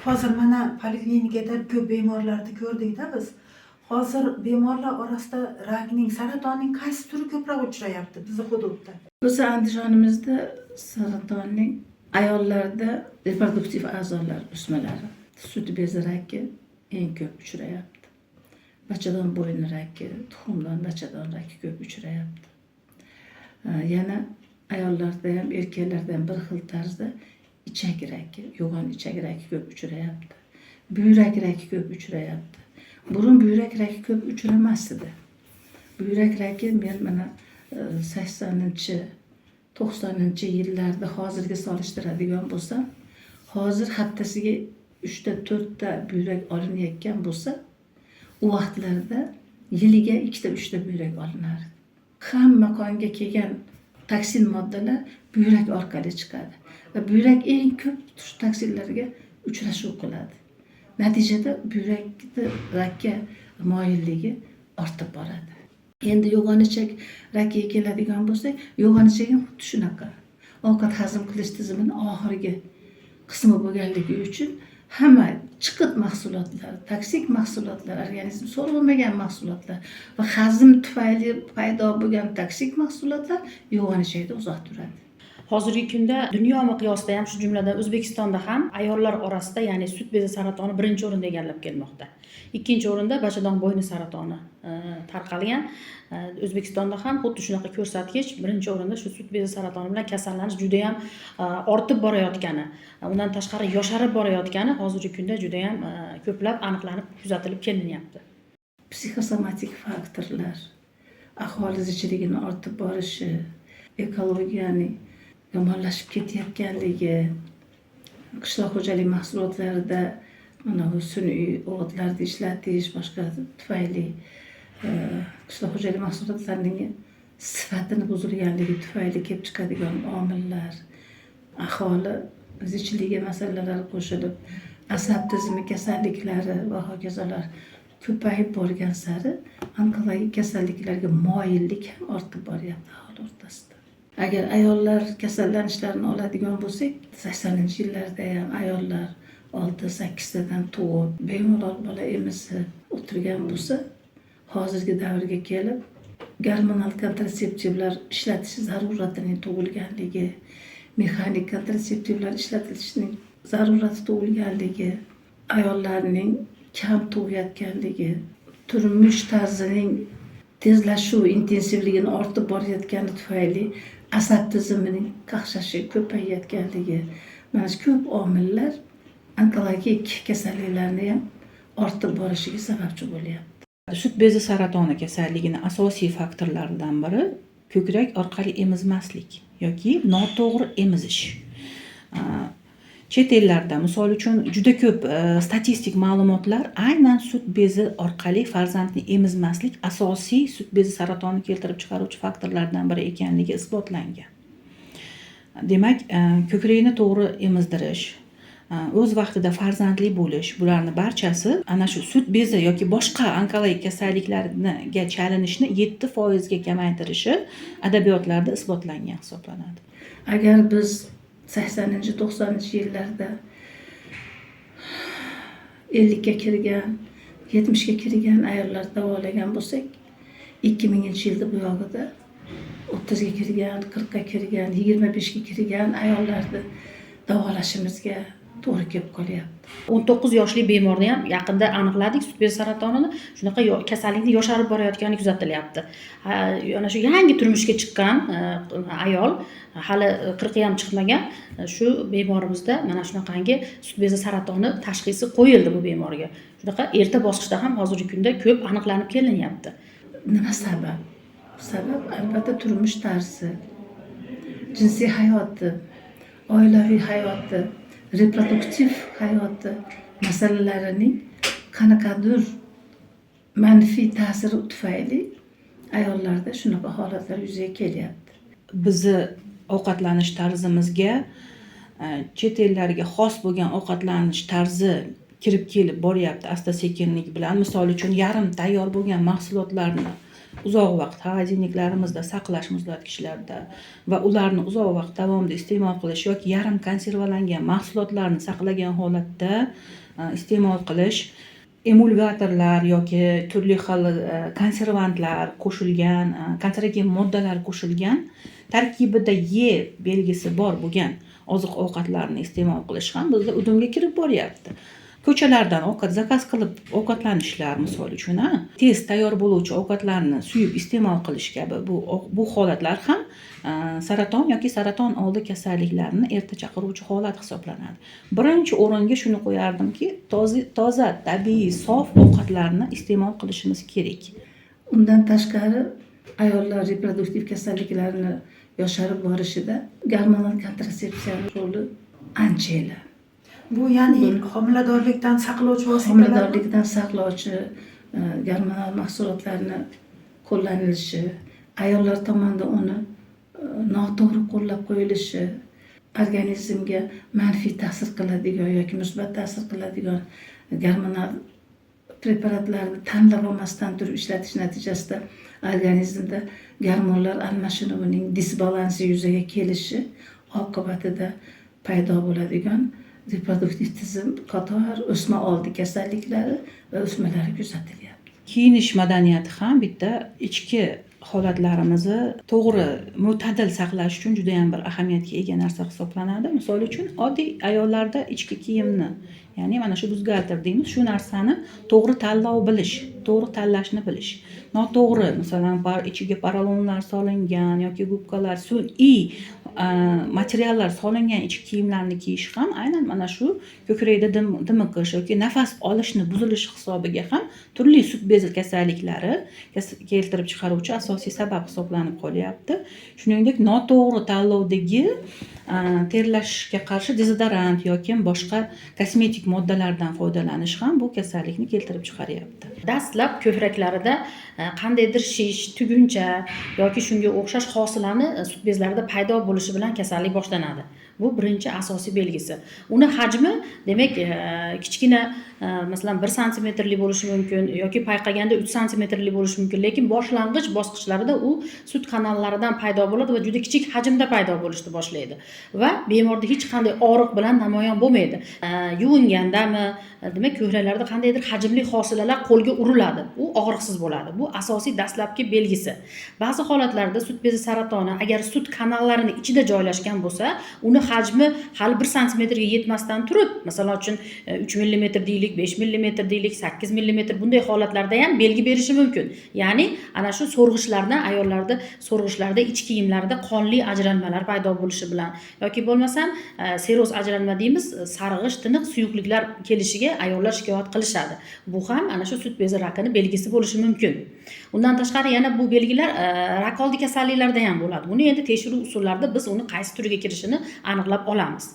Hozir mana poliklinikada ko'p bemorlarni ko'rdik-da biz. Hozir bemorlar orasida rakning, saratonning qaysi turi ko'proq uchrayapti bizni hududda? Bizni Andijonimizda saratonning ayollarda reproduktiv a'zolar o'smalari, sut bezi raki eng ko'p uchrayapti. Bachadon bo'yni raki, tuxumdon bachadon raki ko'p uchrayapti. Yana ayollarda ham erkaklarda ham bir xil tarzda ichak raki, yo'g'on ichak raki ko'p uchrayapti. Buyrak raki ko'p uchrayapti. Burun buyrak raki ko'p uchramas edi. Buyrak raki men mana 80-90-yillarda hozirga solishtiradigan bo'lsam, hozir haftasiga 3-4 ta buyrak olinayotgan bo'lsa, u vaqtlarda yiliga 2-3 ta buyrak olinardi. Hamma qonga kelgan toksin moddalar buyrak orqali chiqadi va buyrak eng ko'p shu toksinlarga uchrashuv qiladi. Natijada buyrakda rakka moyilligi ortib boradi. Endi yo'g'on ichak rakiga keladigan bo'lsak, yo'g'on ichak ham xuddi shunaqa. Ovqat hazm qilish tizimining oxirgi qismi bo'lganligi uchun hamma chiqit mahsulotlar, toksik mahsulotlar, organizm so'ralmagan mahsulotlar va hazm tufayli paydo bo'lgan toksik mahsulotlar yo'g'on ichakda uzoq turadi. Hozirgi kunda dunyo miqyosida ham, shu jumladan O'zbekistonda ham ayollar orasida, ya'ni sut bezi saratoni birinchi o'rinda egallab kelmoqda. Ikkinchi o'rinda bachadon bo'yni saratoni tarqalgan. O'zbekistonda ham xuddi shunaqa ko'rsatkich, birinchi o'rinda shu sut bezi saratoni bilan kasallanish juda ham ortib borayotgani, undan tashqari yosharib borayotgani hozirgi kunda juda ham ko'plab aniqlanib, kuzatilib kelinyapti. Psixosomatik faktorlar, aholi zichligining ortib borishi, ekologiyaning yomonlashib ketayotganligi, qishloq xo'jalik mahsulotlarida mana bu sun'iy o'g'itlarni ishlatish boshqa tufayli qishloq xo'jalik mahsulotlarining sifatini buzilganligi tufayli kelib chiqadigan omillar, aholi zichligi masalalari qo'shilib, asab tizimi kasalliklari va hokazolar ko'payib borgan sari onkologik kasalliklarga moyillik ham ortib boryapti aholi o'rtasida. Agar ayollar kasallanishlarini oladigan bo'lsak, 80-yillarda ham ayollar 6-8 tadan tug'ib, bemalol bola emizib o'tirgan bo'lsa, hozirgi davrga kelib gormonal kontratseptivlar ishlatish zaruratining tug'ilganligi, mexanik kontratseptivlar ishlatilishining zarurati tug'ilganligi, ayollarning kam tug'ayotganligi, turmush tarzining tezlashuv intensivligini ortib borayotgani tufayli asab tizimining qaqshashi ko'payayotganligi, mana shu ko'p omillar onkologik kasalliklarni ham ortib borishiga sababchi bo'lyapti. Sut bezi saratoni kasalligining asosiy faktorlaridan biri ko'krak orqali emizmaslik yoki noto'g'ri emizish. Chet ellarda, misol uchun, juda ko'p statistik ma'lumotlar aynan sut bezi orqali farzandni emizmaslik asosiy sut bezi saratoni keltirib chiqaruvchi faktorlardan biri ekanligi isbotlangan. Demak, ko'krakni to'g'ri emizdirish, o'z vaqtida farzandli bo'lish, bularning barchasi ana shu sut bezi yoki boshqa onkologik kasalliklarga chalinishni 7% ga kamaytirishi adabiyotlarda isbotlangan hisoblanadi. Agar biz 80-90-yillarda 50 ga kirgan, 70 ga kirgan ayollar davolagan bo'lsak, 2000-yilda bu yog'ida 30 ga kirgan, 40 ga kirgan, 25 ga kirgan ayollarni davolashimizga to'g'ri kelib qolyapti. 19 yoshli bemorni ham yaqinda aniqladik, sut bezi saratonini. Shunaqa kasallikni yosharib borayotgani kuzatilyapti. Yana shu yangi turmushga chiqqan ayol, hali 40 ham chiqmagan, shu bemorimizda mana shunaqangi sut bezi saratoni tashxisi qo'yildi bu bemorga. Shunaqa erta bosqichda ham hozirgi kunda ko'p aniqlanib kelinyapti. Nima sabab? Sabab albatta turmush tarzi, jinsiy hayoti, oilaviy hayoti, reproduktiv hayoti masalalarining qanaqadir manfiy ta'siri tufayli ayollarda shunaqa holatlar yuzaga kelyapti. Bizni ovqatlanish tarzimizga chet ellarga xos bo'lgan ovqatlanish tarzi kirib kelib boryapti asta-sekinlik bilan. Misol uchun, yarim tayyor bo'lgan mahsulotlarni uzoq vaqt xolodilniklarimizda saqlash muzlatgichlarda va ularni uzoq vaqt davomida iste'mol qilish yoki yarim konservalangan mahsulotlarni saqlagan holatda iste'mol qilish, emulgatorlar yoki turli xil konservantlar qo'shilgan, kanserogen moddalar qo'shilgan, tarkibida E belgisi bor bo'lgan oziq-ovqatlarni iste'mol qilish ham bizda udumga kirib boryapti. Ko'chalardan ovqat zakaz qilib ovqatlanishlar misol uchun, tez tayyor bo'luvchi ovqatlarni suyib iste'mol qilish kabi bu holatlar ham saraton yoki saraton oldi kasalliklarini erta chaqiruvchi holat hisoblanadi. Birinchi o'ringa shuni qo'yardimki, toza, tabiiy, sof ovqatlarni iste'mol qilishimiz kerak. Undan tashqari ayollar reproduktiv kasalliklarni yosharib borishida gormonal kontratsepsiyaning roli ancha. Bu ya'ni homiladorlikdan saqlovchi vositalar. Homiladorlikdan saqlovchi gormonal mahsulotlarni qo'llanilishi, ayollar tomonidan uni noto'g'ri qo'llab qo'yilishi, organizmga manfiy ta'sir qiladigan yoki musbat ta'sir qiladigan gormonal preparatlarni tanlab olmasdan turib ishlatish natijasida organizmda gormonlar almashinuvining disbalansi yuzaga kelishi oqibatida paydo bo'ladigan reproduktiv tizim qator o'sma oldi kasalliklari va o'smalari kuzatilyapti. Kiyinish madaniyati ham bitta ichki holatlarimizni to'g'ri, mo'tadil saqlash uchun juda ham bir ahamiyatga ega narsa hisoblanadi. Misol uchun, oddiy ayollarda ichki kiyimni, ya'ni mana shu buzgalter deymiz, shu narsani to'g'ri tanlov bilish, to'g'ri tanlashni bilish. Noto'g'ri, masalan, ichiga porolonlar solingan yoki gubkalar, sun'iy materiallar solingan ichki kiyimlarni kiyish ham aynan mana shu ko'krakda dimiqish yoki nafas olishni buzilishi hisobiga ham turli sut bezi kasalliklari keltirib chiqaruvchi asosiy sabab hisoblanib qolyapti. Shuningdek, noto'g'ri tanlovdagi terlashga qarshi dezodorant yoki boshqa kosmetik moddalardan foydalanish ham bu kasallikni keltirib chiqaryapti. Dastlab ko'kraklarida qandaydir shish, tuguncha yoki shunga o'xshash hosilani sut bezlarida paydo bo'lishi bilan kasallik boshlanadi. Bu birinchi asosiy belgisi. Uni hajmi, demak, kichkina, masalan 1 santimetrli bo'lishi mumkin yoki payqaganda 3 santimetrli bo'lishi mumkin, lekin boshlang'ich bosqichlarida u sut kanallaridan paydo bo'ladi va juda kichik hajmda paydo bo'lishni boshlaydi va bemorda hech qanday og'riq bilan namoyon bo'lmaydi. Yuvingandami, demak, ko'kraklarda qandaydir hajmli hosilalar qo'lga uriladi. U og'riqsiz bo'ladi. Bu asosiy dastlabki belgisi. Ba'zi holatlarda sut bezi saratoni agar sut kanallarining ichida joylashgan bo'lsa, uni hajmi hali 1 santimetrga yetmasdan turib, masalan uchun 3 mm deylik, 5 mm deylik, 8 mm bunday holatlarda ham belgi berishi mumkin. Ya'ni ana shu so'rg'ichlardan ayollarda so'rg'ichlarda ichki kiyimlarida qonli ajralmalar paydo bo'lishi bilan yoki bo'lmasam seroz ajralma deymiz, sarg'ish, tiniq suyuqliklar kelishiga ayollar shikoyat qilishadi. Bu ham ana shu sut bezi rakini belgisi bo'lishi mumkin. Undan tashqari yana bu belgilar rak oldi kasalliklarida ham bo'ladi. Buni endi tekshiruv usullarida biz uni qaysi turiga kirishini aniqlab olamiz.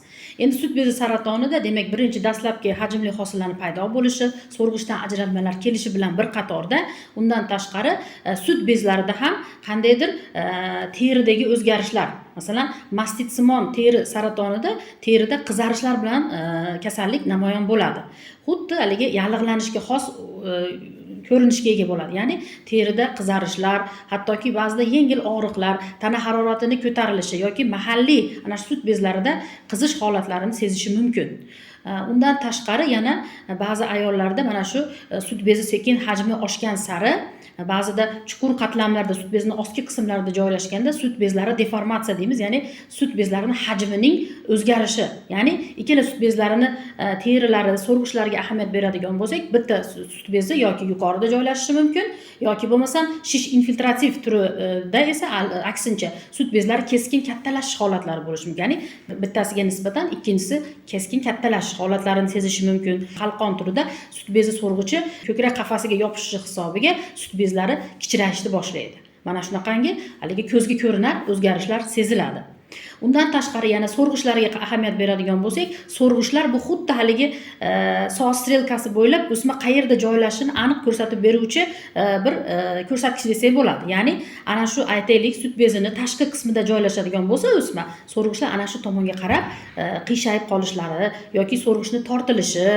Endi sut bezi saratonida demak birinchi dastlabki hajmli hosillarning paydo bo'lishi, so'rg'ichdan ajralmalar kelishi bilan bir qatorda, undan tashqari sut bezlarida ham qandaydir teridagi o'zgarishlar, masalan mastitsimon teri saratonida terida qizarishlar bilan kasallik namoyon bo'ladi. Xuddi haligi yallig'lanishga xos ko'rinishga ega bo'ladi. Ya'ni terida qizarishlar, hattoki ba'zida yengil og'riqlar, tana haroratining ko'tarilishi yoki mahalliy ana sut bezlarida qizish holatlarini sezishi mumkin. Undan tashqari yana ba'zi ayollarda mana shu sut bezi sekin hajmi oshgan sari ba'zida chuqur qatlamlarda sut bezining ostki qismlarida joylashganda sut bezlari deformatsiya deymiz, ya'ni sut bezlarining hajmining o'zgarishi. Ya'ni ikkala sut bezlarini terilari, so'rg'ichlariga ahamiyat beradigan bo'lsak, bitta sut bezi yoki yuqorida joylashishi mumkin yoki bo'lmasam shish infiltrativ turida esa aksincha sut bezlari keskin kattalashish holatlari bo'lishi mumkin. Ya'ni bittasiga nisbatan ikkinchisi keskin kattalashish holatlarini sezishi mumkin. Qalqon turida sut bezi so'rg'ichi ko'krak qafasiga yopishishi hisobiga sut bezlari kichrayishni boshlaydi. Mana shunaqangi haligi ko'zga ko'rinar o'zgarishlar seziladi. Undan tashqari yana so'rg'ichlarga ahamiyat beradigan bo'lsak, so'rg'ichlar bu xuddi haligi soat strelkasi bo'ylab o'sma qayerda joylashishini aniq ko'rsatib beruvchi bir ko'rsatkich desak bo'ladi. Ya'ni ana shu aytaylik sut bezini tashqi qismida joylashadigan bo'lsa o'sma, so'rg'ichlar ana shu tomonga qarab qiyshayib qolishlari yoki so'rg'ichni tortilishi,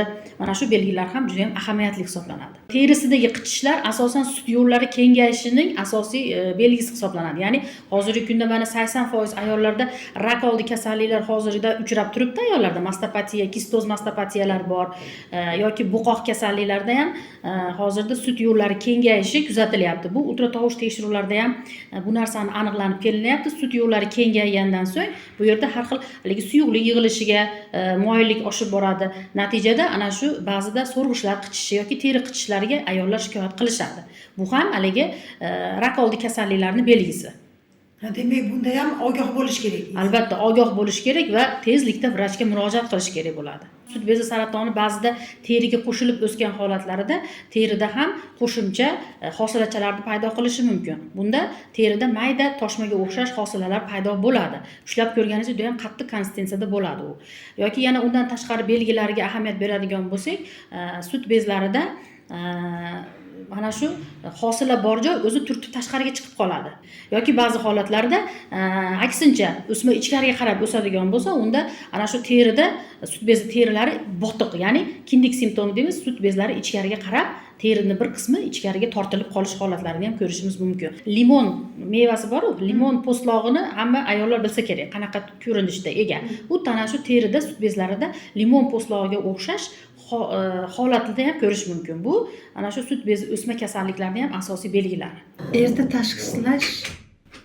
mana shu belgilar ham juda ham ahamiyatli hisoblanadi. Terisidagi qichishlar asosan sut yo'llari kengayishining asosiy belgisi hisoblanadi. Ya'ni hozirgi kunda mana 80% ayollarda rak oldi kasalliklar hozirda uchrab turibdi ayollarda. Mastopatiya, kistoz mastopatiyalar bor yoki bo'qoq kasalliklarda ham hozirda sut yo'llari kengayishi kuzatilyapti. Bu ultratovush tekshiruvlarda ham bu narsani aniqlanib kelinyapti. Sut yo'llari kengaygandan so'ng bu yerda har xil haligi suyuqlik yig'ilishiga moyillik oshib boradi. Natijada ana shu ba'zida so'rg'ichlar qichishi yoki teri qichishlariga ayollar shikoyat qilishadi. Bu ham haligi rak oldi kasalliklarini belgisi. Demak, bunda ham ogoh bo'lish kerak. Albatta ogoh bo'lish kerak va tezlikda vrachga murojaat qilish kerak bo'ladi. Sut bezi saratoni ba'zida teriga qo'shilib o'sgan holatlarida terida ham qo'shimcha hosilachalarni paydo qilishi mumkin. Bunda terida mayda toshmaga o'xshash hosilalar paydo bo'ladi. Ushlab ko'rganingizda juda ham qattiq konsistensiyada bo'ladi u. Yoki yana undan tashqari belgilariga ahamiyat beradigan bo'lsak, sut bezlarida mana shu hosila bor joy o'zi turtib tashqariga chiqib qoladi. Yoki ba'zi holatlarda aksincha o'sma ichkariga qarab o'sadigan bo'lsa, unda ana shu terida sut bezi terilari botiq, ya'ni kindik simptomi deymiz, sut bezlari ichkariga qarab terini bir qismi ichkariga tortilib qolish holatlarini ham ko'rishimiz mumkin. Limon mevasi bor-ku, limon po'stlog'ini hamma ayollar bilsa kerak, qanaqa ko'rinishda ega. Bu ana shu terida sut bezlarida limon po'stlog'iga o'xshash holatida ham ko'rish mumkin. Bu ana shu sut bezi o'sma kasalliklarining ham asosiy belgilari. Erta tashxislash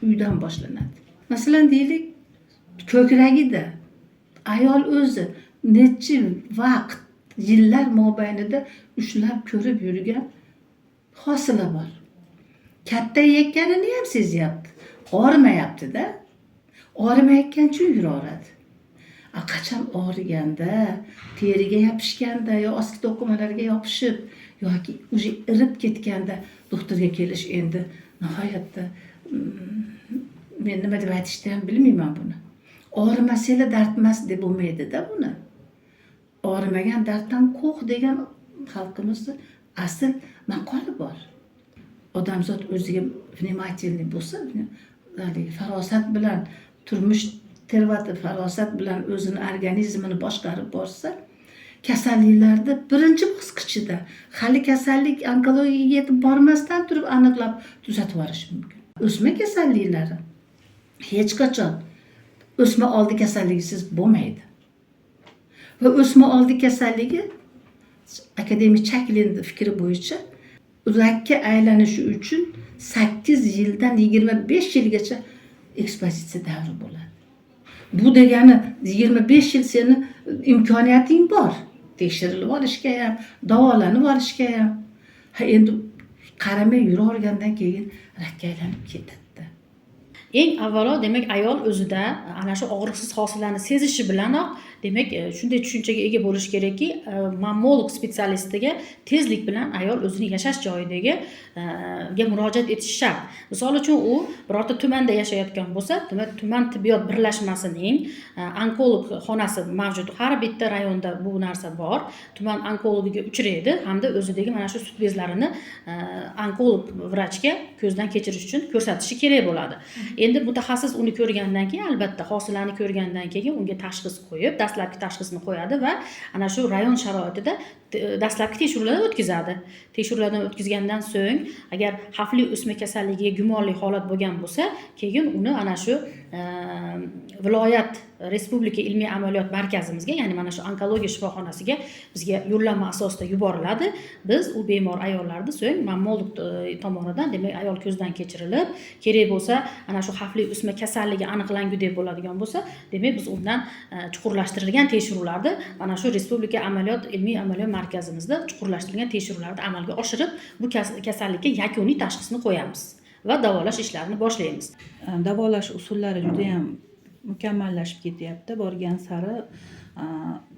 uydan boshlanadi. Masalan deylik, ko'kragida ayol o'zi necha vaqt, yillar mobaynida ushlab ko'rib yurgan hosila bor. Kattayayotganini ham sezyapti. Og'rimayapti-da. Og'rimayotgan uchun yuraveradi. Qachon og'riganda, teriga yopishganda yo ostki to'qimalarga yopishib yoki o'zi irib ketganda doktorga kelish endi nihoyatda men nima deb aytishni ham bilmayman buni. Og'rimasanglar dardmas deb bo'lmaydi-da buni. Og'rimagan darddan qo'rq degan xalqimizda asl maqoli bor. Odamzod o'ziga vнимательный bo'lsa, farosat bilan turmush tervati farosat bilan o'zini organizmini boshqarib borsa, kasalliklarda birinchi bosqichida hali kasallik onkologiyaga yetib bormasdan turib aniqlab tuzatib yuborish mumkin. O'sma kasalliklari hech qachon o'sma oldi kasalligisiz bo'lmaydi. Va o'sma oldi kasalligi akademik Chaklin fikri bo'yicha rakka aylanishi uchun 8 yildan 25 yilgacha ekspozitsiya davri bo'ladi. Bu degani 25 yil seni imkoniyating bor. Tekshirilib olishga ham, davolanib olishga ham. Endi qaramay yuravergandan keyin rakka aylanib ketadi. Eng avvalo demak ayol o'zida ana shu og'riqsiz hosilani sezishi bilanoq demak shunday tushunchaga ega bo'lish kerakki, mammolog spetsialistiga tezlik bilan ayol o'zining yashash joyidagi ga murojaat etishi shart. Misol uchun u birorta tumanda yashayotgan bo'lsa, tuman tibbiyot birlashmasining onkolog xonasi mavjud. Har bitta rayonda bu narsa bor. Tuman onkologiga uchraydi hamda o'zidagi mana shu sut bezlarini onkolog vrachga ko'zdan kechirish uchun ko'rsatishi kerak bo'ladi. Endi mutaxassis uni ko'rgandan keyin, albatta hosilani ko'rgandan keyin unga tashxis qo'yib, dastlabki tashxisni qo'yadi va ana shu rayon sharoitida dastlabki tekshiruvlardan o'tkazadi. Tekshiruvlardan o'tkazgandan so'ng, agar xavfli o'sma kasalligiga gumonli holat bo'lgan bo'lsa, keyin uni ana shu viloyat respublika ilmiy amaliyot markazimizga, ya'ni mana shu onkologiya shifoxonasiga bizga yo'llanma asosida yuboriladi. Biz u bemor ayollarni so'ng mammolog tomonidan, demak ayol ko'zdan kechirilib, kerak bo'lsa ana shu xavfli o'sma kasalligi aniqlangudek bo'ladigan bo'lsa, demak biz undan chuqurlashtirilgan tekshiruvlarni mana shu respublika amaliyot ilmiy amaliyot markazimizda chuqurlashtirilgan tekshiruvlarni amalga oshirib, bu kasallikka yakuniy tashxisni qo'yamiz va davolash ishlarini boshlaymiz. Davolash usullari juda ham mukammallashib ketyapti. Borgan sari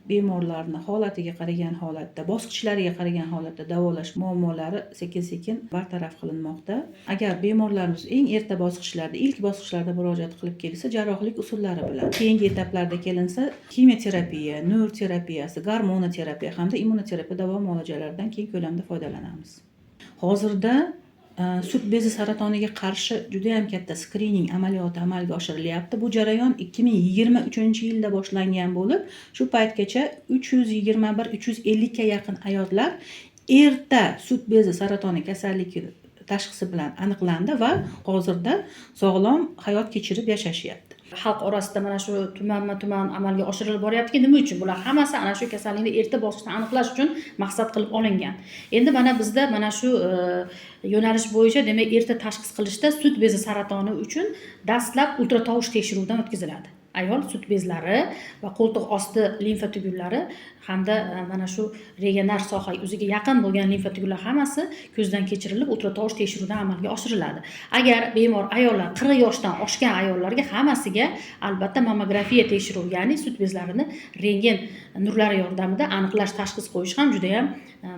bemorlarni holatiga qaragan holatda, bosqichlariga qaragan holatda davolash muammolari sekin-sekin bartaraf qilinmoqda. Agar bemorlarimiz eng erta bosqichlarda, ilk bosqichlarda murojaat qilib kelsa, jarrohlik usullari bilan, keyingi etaplarda kelinsa, kimyoterapiya, nur terapiyasi, gormonoterapiya hamda immunoterapiya davo muolajalaridan keng ko'lamda foydalanamiz. Hozirda sut bezi saratoniga qarshi juda ham katta skrining amaliyoti amalga oshirilyapti. Bu jarayon 2023-yilda boshlangan bo'lib, shu paytgacha 321-350 ga yaqin ayollar erta sut bezi saratoni kasalligi tashxisi bilan aniqlandi va hozirda sog'lom hayot kechirib yashashyapti. Xalq orasida mana shu tuman amalga oshirilib boryaptiki, nima uchun? Bular hammasi ana shu kasallikni erta bosqichda aniqlash uchun maqsad qilib olingan. Endi mana bizda mana shu yo'nalish bo'yicha, demak, erta tashxis qilishda sut bezi saratoni uchun dastlab ultratovush tekshiruvdan o'tkaziladi. Ayol sut bezlari va qo'ltiq osti limfa tugullari hamda mana shu regional sohaga o'ziga yaqin bo'lgan limfa tugullar hammasi ko'zdan kechirilib ultratovush tekshiruvdan amalga oshiriladi. Agar bemor ayollar 40 yoshdan oshgan ayollarga hammasiga albatta mammografiya tekshiruvi, ya'ni sut bezlarini rentgen nurlari yordamida aniqlash, tashxis qo'yish ham juda ham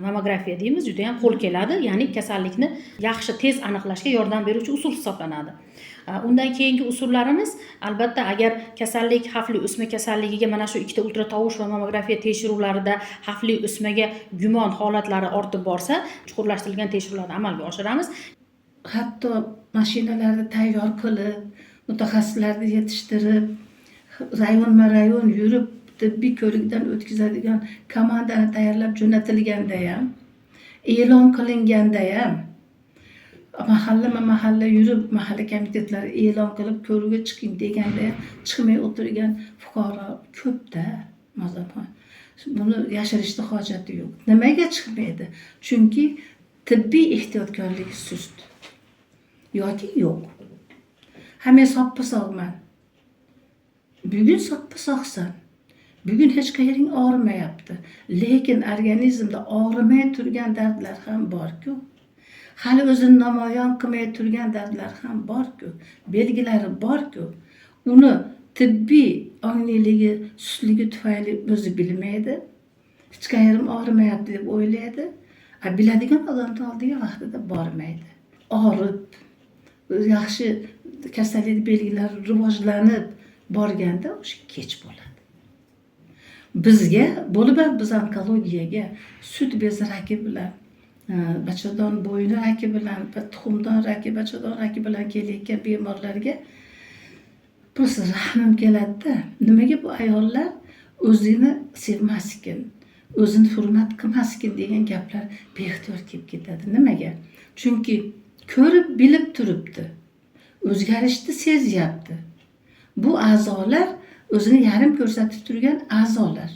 mammografiya deymiz, juda ham qo'l keladi, ya'ni kasallikni yaxshi tez aniqlashga yordam beruvchi usul hisoblanadi. Undan keyingi usullarimiz albatta agar kasallik xavfli o'sma kasalligiga mana shu ikkita ultratovush va mammografiya tekshiruvlarida xavfli o'smaga gumon holatlari ortib borsa, chuqurlashtirilgan tekshiruvlarni amalga oshiramiz. Hatto mashinalarni tayyor qilib, mutaxassislarni yetishtirib, rayon-rayon yurib tibbiy ko'rikdan o'tkazadigan komandani tayyorlab jo'natilganda ham, e'lon qilinganda ham, mahalla yurib, mahalla komitetlari e'lon qilib ko'ruvga chiqing deganda ham chiqmay o'tirgan fuqaro ko'pda. Buni yashirishda hojati yo'q. Nimaga chiqmaydi? Chunki tibbiy ehtiyotkorlik sust yoki yo'q. Hamma soppa-sog'man. Bugun soppa-sog'san. Bugun hech qayering og'rimayapti. Lekin organizmda og'rimay turgan dardlar ham bor-ku. Hali o'zini namoyon qilmay turgan dardlar ham bor-ku. Belgilari bor-ku. Uni tibbiy ongliligi, sustligi tufayli o'zi bilmaydi. Hech qayerim og'rimayapti deb o'ylaydi. Biladigan odamning oldiga vaqtida bormaydi. Og'rib, yaxshi kasallik belgilari rivojlanib borganda o'sha kech bo'ladi. Bizga bo'lib ham biz onkologiyaga sut bezi raki bilan, bachadon bo'yni raki bilan, tuxumdon raki, bachadon raki bilan kelayotgan bemorlarga просто rahmim keladi-da. Nimaga bu ayollar o'zini sevmaskin, o'zini hurmat qilmaskin degan gaplar beixtiyor kelib ketadi. Nimaga? Chunki ko'rib, bilib turibdi. O'zgarishni sezyapti. Bu a'zolar o'zini yarim ko'rsatib turgan a'zolar.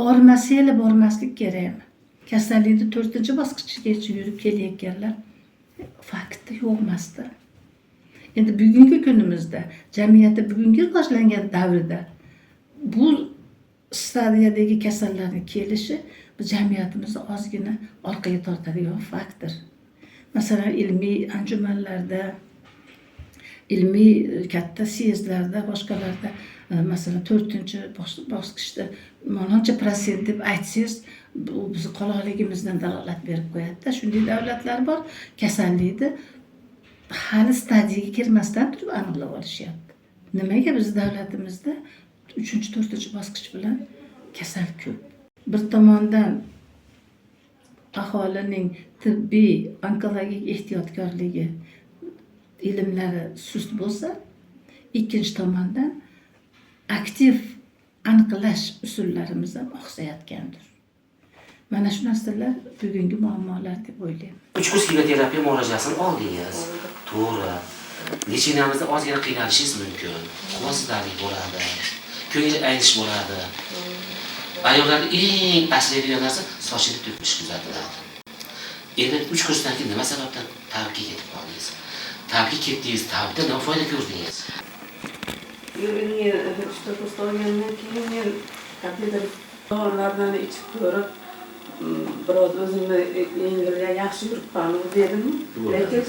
Og'rimasayla bormaslik kerakmi? Kasallikni 4-bosqichgacha yurib kelayotganlar faktda yo'qmasdi. Endi bugungi kunimizda, jamiyatda bugungi rivojlangan davrida bu stadiyadagi kasallarning kelishi bu jamiyatimizni ozgina orqaga tortadigan faktor. Masalan, ilmiy anjumanlarda, ilmiy katta syezdlarda, boshqalarda, masalan 4-bosqichda manoncha prosent deb aytsangiz, bu bizni qoloqligimizdan dalolat berib qo'yadi-da. Shunday davlatlar bor, kasallikni hali stadiyaga kirmasdan turib aniqlab olishyapti. Nimaga biz davlatimizda 3-4-bosqich bilan kasal ko'p? Bir tomondan aholining tibbiy, onkologik ehtiyotkorligi ilmlari sust bo'lsa, ikkinchi tomondan aktiv aniqlash usullarimiz ham oqsayotgandir. Mana shu narsalar bugungi muammolar deb o'ylayman. 3 kurs kimyoterapiya muolajasini oldingiz. To'g'ri. Lechinamizda ozgina qiynalishingiz mumkin. Quvvatsizlik bo'ladi. Ko'ngil aynish bo'ladi. Ayollarda eng asliy narsa sochini to'kilish kuzatiladi. Endi 3 kursdan keyin nima sababdan tabga ketib qoldingiz? Tabga ketdingiz, tabda nima foyda ko'rdingiz? Yo'lga usta qo'ygandan keyin men kompyuter dorilardan ichib ko'rib, biroz o'zimni yengilga yaxshi yuribman dedim. Lekin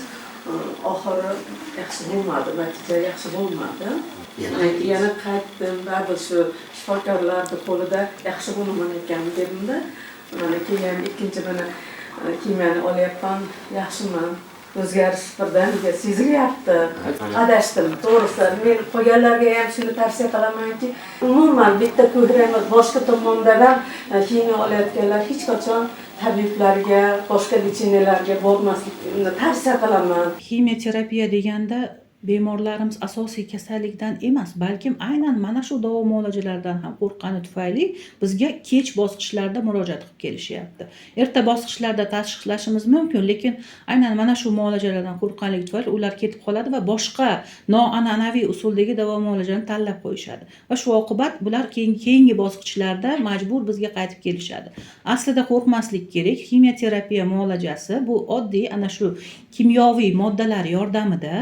oxiri yaxshi bo'lmadi, natija yaxshi bo'lmadi. Yana Yana qaytdim, baribir shu shifokorlarning qo'lida yaxshi bo'laman ekan dedimda, mana keyin ikkinchi mana kiymani olyapman, yaxshiman. O'zgarish birdaniga sezilyapti. Adashdim, to'g'risi. Men qolganlarga ham shuni tavsiya qilamanki, umuman bitta ko'krak boshqa tomondan ham kimyo olayotganlar hech qachon tabiblarga, boshqa lichenelarga bormaslikni tavsiya qilaman. Kimyoterapiya deganda bemorlarimiz asosiy kasallikdan emas, balkim aynan mana shu davo muolajalardan ham qo'rqqani tufayli bizga kech bosqichlarda murojaat qilib kelishyapti. Erta bosqichlarda tashxislashimiz mumkin, lekin aynan mana shu muolajalardan qo'rqqanligi tufayli ular ketib qoladi va boshqa noan'anaviy usuldagi davo muolajani tanlab qo'yishadi. Va shu oqibat bular keyingi bosqichlarda majbur bizga qaytib kelishadi. Aslida qo'rqmaslik kerak. Kimyoterapiya muolajasi bu oddiy ana shu kimyoviy moddalar yordamida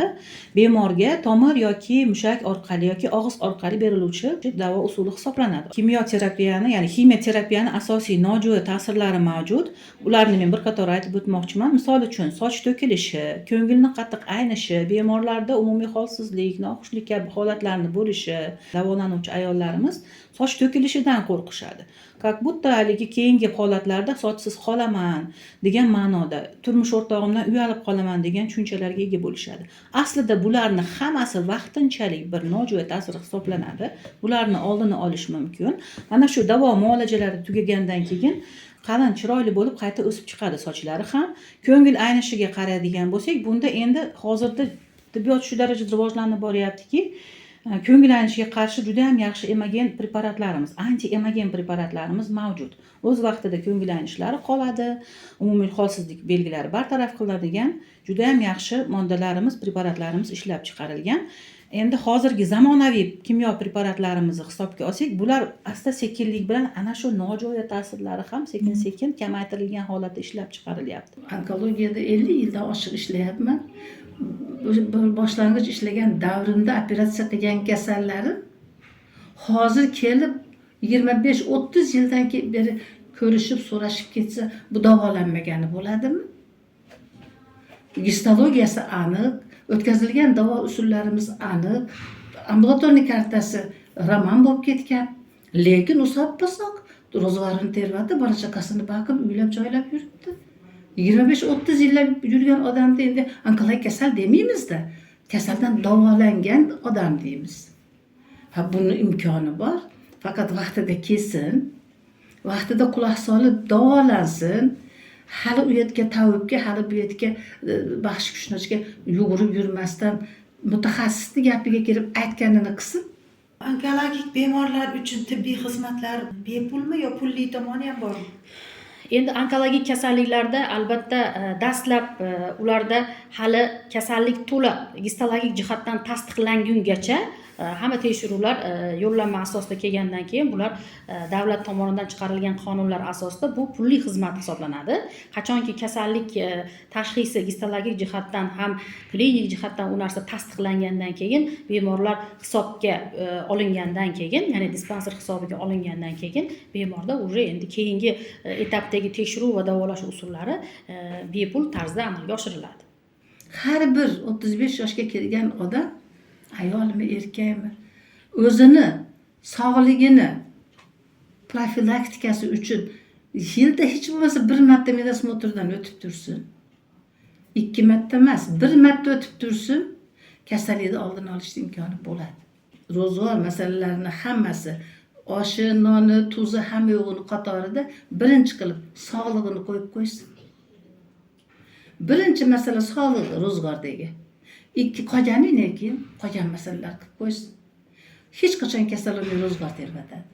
bemorga tomir yoki mushak orqali yoki og'iz orqali beriluvchi davo usuli hisoblanadi. Kimyoterapiyani, ya'ni ximioterapiyani asosiy nojo'ya ta'sirlari mavjud. Ularni men bir qator aytib o'tmoqchiman. Misol uchun, soch to'kilishi, ko'ngilni qattiq aynishi, bemorlarda umumiy holsizlik, noxushlik kabi holatlarni bo'lishi, davolanuvchi ayollarimiz soch to'kilishidan qo'rqishadi. Как будто haligi keyingi holatlarda sochsiz qolaman degan ma'noda, turmush o'rtog'imdan uyalib qolaman degan tushunchalarga ega bo'lishadi. Aslida bularni hammasi vaqtinchalik bir nojo'ya ta'sir hisoblanadi. Bularni oldini olish mumkin. Mana shu davo muolajalari tugagandan keyin qalin chiroyli bo'lib qayta o'sib chiqadi sochlari ham. Ko'ngil aynishiga qaraydigan bo'lsak, bunda endi hozirda tibbiyot shu darajada rivojlanib boryaptiki, ko'ngil aynishiga qarshi juda ham yaxshi emagen preparatlarimiz, anti-emagen preparatlarimiz mavjud. O'z vaqtida ko'ngil aynishlari qoladi, umumiy holsizlik belgilari bartaraf qiladigan juda ham yaxshi moddalarimiz, preparatlarimiz ishlab chiqarilgan. Endi hozirgi zamonaviy kimyo preparatlarimizni hisobga olsak, bular asta-sekinlik bilan ana shu nojo'ya ta'sirlari ham sekin-sekin kamaytirilgan holatda ishlab chiqarilyapti. Onkologiyada 50 yildan oshiq ishlayapman. Boshlang'ich ishlagan davrimda operatsiya qilgan kasallarim hozir kelib 25-30 yildan beri ko'rishib, so'rashib ketsa, bu davolanmagani bo'ladimi? Histologiyasi aniq, o'tkazilgan davo usullarimiz aniq, ambulatorniy kartasi roman bo'lib ketgan, lekin usoq-posoq ro'zg'orini tervatib, bola chaqasini baqib, uylab joylab yuribdi. 25-30 yillab yurgan odamda endi onkologik kasal demaymiz-da, kasaldan davolangan odam deymiz. Ha, buni imkoni bor, faqat vaqtida kelsin, vaqtida quloq solib davolansin. Hali u yerga tabibga, hali bu yerga baxshi kushnachga yugurib yurmasdan mutaxassisni gapiga kirib aytganini qilsin. Onkologik bemorlar uchun tibbiy xizmatlar bepulmi yo pulli tomoni ham bormi? Endi onkologik kasalliklarda albatta dastlab ularda hali kasallik to'la histologik jihatdan tasdiqlangungacha hamma tekshiruvlar yo'llanma asosida kelgandan keyin bular davlat tomonidan chiqarilgan qonunlar asosida bu pulli xizmat hisoblanadi. Qachonki kasallik tashxisi histologik jihatdan ham klinik jihatdan u narsa tasdiqlangandan keyin bemorlar hisobga olingandan keyin, ya'ni dispanser hisobiga olingandan keyin bemorda уже endi keyingi etapdagi tekshiruv va davolash usullari bepul tarzda amalga oshiriladi. Har bir 35 yoshga kelgan odam, ayolmi, erkakmi, o'zini sog'ligini profilaktikasi uchun yilda hech bo'lmasa bir marta medosmotrdan o'tib tursin. 2 marta emas, 1 marta o'tib tursin, kasallikni oldini olish imkoni bo'ladi. Ro'zg'or masalalarini hammasi, oshi, noni, tuzi hamma yo'g'ini qatorida birinchi qilib sog'lig'ini qo'yib qo'ysin. Birinchi masala sog'liq ro'zg'ordagi. Qolgan masalalar qilib qo'ysin. Hech qachon kasallikni ro'zg'or tervatadi.